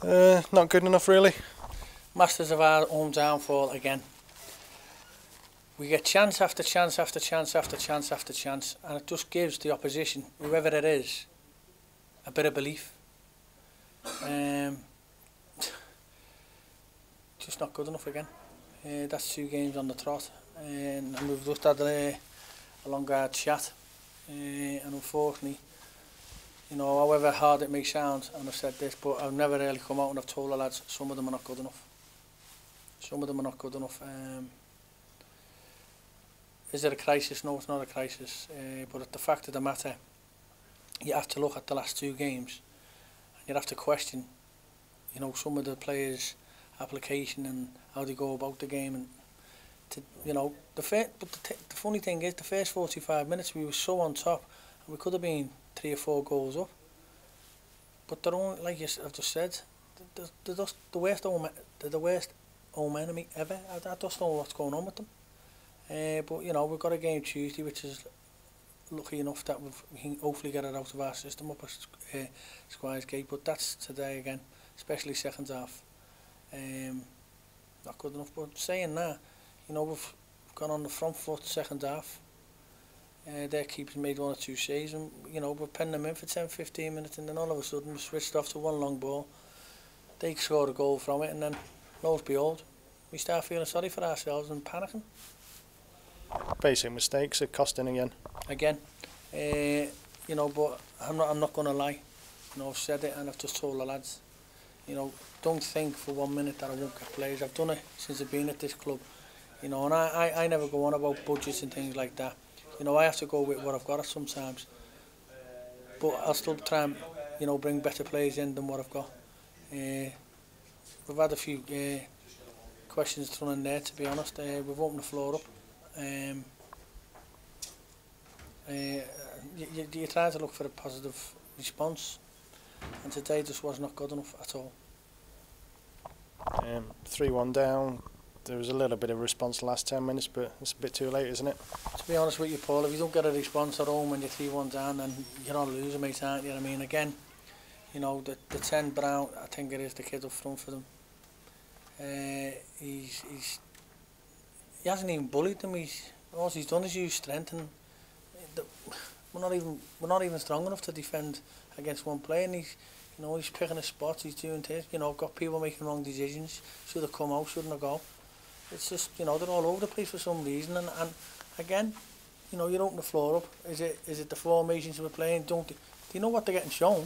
Not good enough, really. Masters of our own downfall again. We get chance after chance after chance after chance after chance, and it just gives the opposition, whoever it is, a bit of belief. Just not good enough again. That's 2 games on the trot, and we've just had a longer chat. And unfortunately, you know, however hard it may sound, and I've said this, but I've never really come out and I've told the lads some of them are not good enough. Some of them are not good enough. Is it a crisis? No, it's not a crisis. But at the fact of the matter, you have to look at the last 2 games, and you have to question, you know, some of the players' application and how they go about the game. And you know, the funny thing is, the first 45 minutes we were so on top, and we could have been 3 or 4 goals up. But they're only, like I've just said, they're just the worst home enemy ever. I just don't know what's going on with them. But you know, we've got a game Tuesday, which is lucky enough that we can hopefully get it out of our system up at Squires Gate. But that's today again, especially second half. Not good enough. But saying that, you know, we've gone on the front foot second half. Their keeper's made 1 or 2 saves, and you know, we're penning them in for 10-15 minutes, and then all of a sudden we switched off to one long ball. They scored a goal from it, and then lo and behold, we start feeling sorry for ourselves and panicking. Basic mistakes are costing again. You know, but I'm not going to lie. You know, I've said it and I've just told the lads, you know, don't think for 1 minute that I won't get players. I've done it since I've been at this club. You know, and I never go on about budgets and things like that. You know, I have to go with what I've got sometimes. But I'll still try and, you know, bring better players in than what I've got. We've had a few questions thrown in there, to be honest. We've opened the floor up. You try to look for a positive response, and today just was not good enough at all. 3-1 down. There was a little bit of response the last 10 minutes, but it's a bit too late, isn't it? To be honest with you, Paul, if you don't get a response at home when you're 3-1 down, then you're on a loser, mate, aren't you? I mean, again, you know, the 10 Brown, I think it is the kid up front for them. He hasn't even bullied them. All he's done is use strength, and we're not even strong enough to defend against one player. And he's picking his spots. He's doing this. You know, got people making wrong decisions. Should have come out, shouldn't have gone. It's just, you know, they're all over the place for some reason. And again, you know, you open the floor up. Is it the formations we're playing? Do you know what they're getting shown?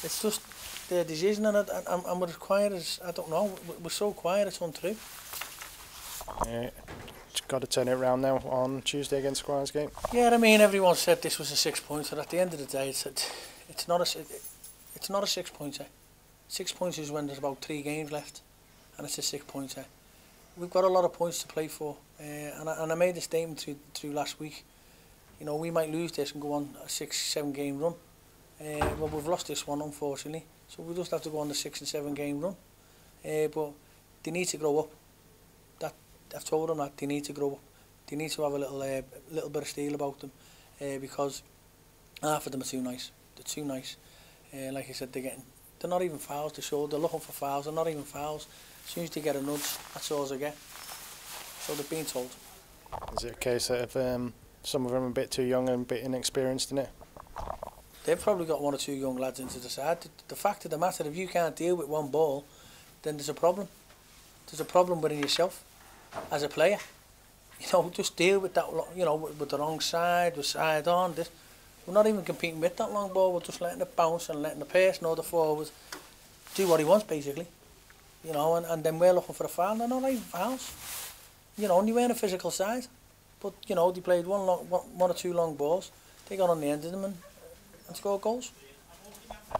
It's just their decision, and we're as quiet as, I don't know. We're so quiet, it's untrue. Got to turn it around now on Tuesday against Squires Gate. Yeah, I mean, everyone said this was a 6-pointer. At the end of the day, it's not a 6-pointer. 6 points is when there's about 3 games left, and it's a 6-pointer. We've got a lot of points to play for, and I made a statement through last week. You know, we might lose this and go on a 6-7 game run. Well, we've lost this one, unfortunately, so we just have to go on the 6 and 7 game run. But they need to grow up. I've told them that they need to grow up. They need to have a little bit of steel about them, because half of them are too nice. They're too nice. Like I said, they're not even fouls. They're looking for fouls. They're not even fouls. As soon as they get a nudge, that's all they get. So they've been told. Is it a case that some of them are a bit too young and a bit inexperienced in it? They've probably got 1 or 2 young lads into the side. The fact of the matter, if you can't deal with one ball, then there's a problem. There's a problem within yourself as a player. You know, just deal with that, you know, with the wrong side, with side on. We're not even competing with that long ball. We're just letting it bounce and letting the person or the forward do what he wants, basically. You know, and then we're looking for a foul. They're not even fouls. You know, and they weren't a physical side. But, you know, they played one or 2 long balls. They got on the end of them and scored goals.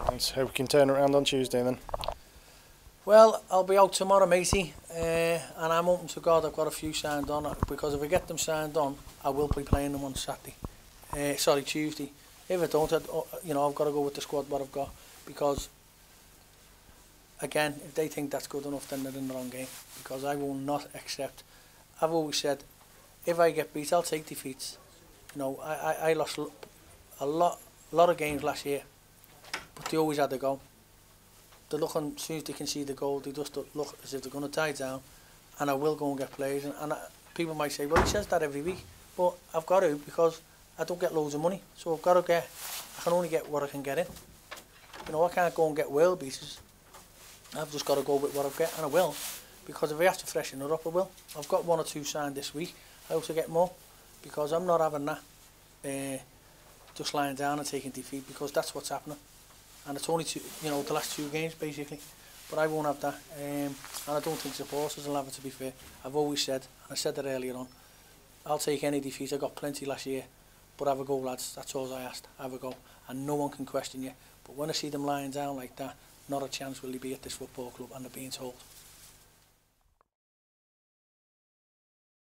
Let's hope we can turn it around on Tuesday then. Well, I'll be out tomorrow, matey, and I'm hoping to God I've got a few signed on, because if I get them signed on, I will be playing them on Tuesday. If I don't, you know, I've got to go with the squad what I've got, because, again, if they think that's good enough, then they're in the wrong game, because I will not accept. I've always said, if I get beat, I'll take defeats. You know, I lost a lot of games last year, but they always had to go. they're looking, as soon as they can see the goal, they just look as if they're going to die down, and I will go and get players. And people might say, well, he says that every week, but I've got to, because I don't get loads of money, so I can only get what I can get in. You know, I can't go and get world beaters. I've just got to go with what I get, and I will, because if I have to freshen it up, I will. I've got 1 or 2 signed this week. I hope to get more, because I'm not having that just lying down and taking defeat, because that's what's happening. And it's only the last 2 games basically, but I won't have that, and I don't think supporters will have it, to be fair. I've always said, and I said that earlier on, I'll take any defeat. I got plenty last year, but have a go, lads. That's all I asked. Have a go, and no one can question you. But when I see them lying down like that, not a chance will they be at this football club, and they're being told.